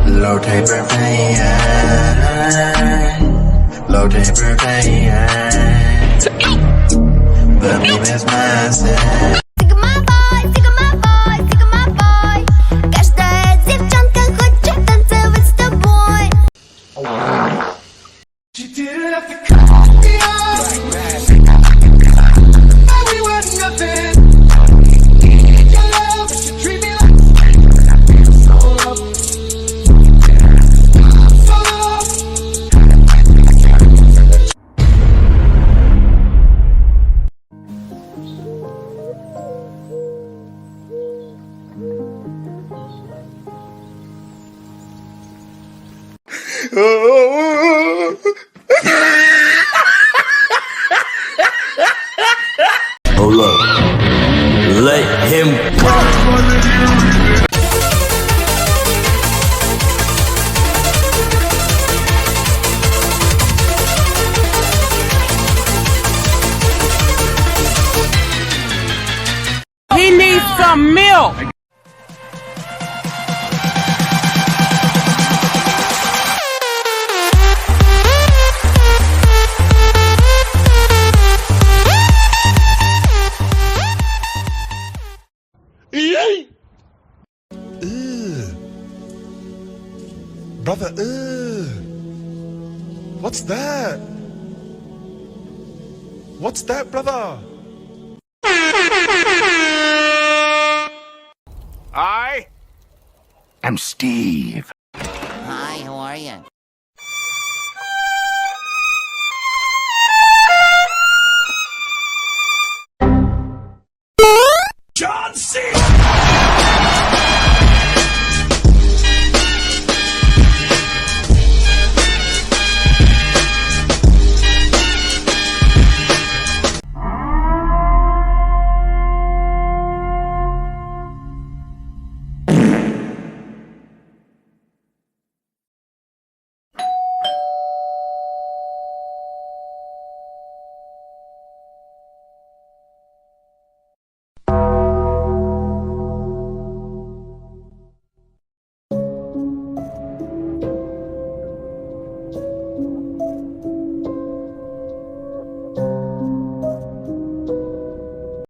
Low taper pain, low taper pain. The beam is massive. Sigma boy, Sigma boy, Sigma boy. Каждая девчонка хочет танцевать с тобой. She didn't have to cut me off. We were nothing. Your love should treat me like solo. Hold up. Let him go. He needs some milk. Brother, what's that? What's that, brother? I am Steve. Hi, how are you? John C.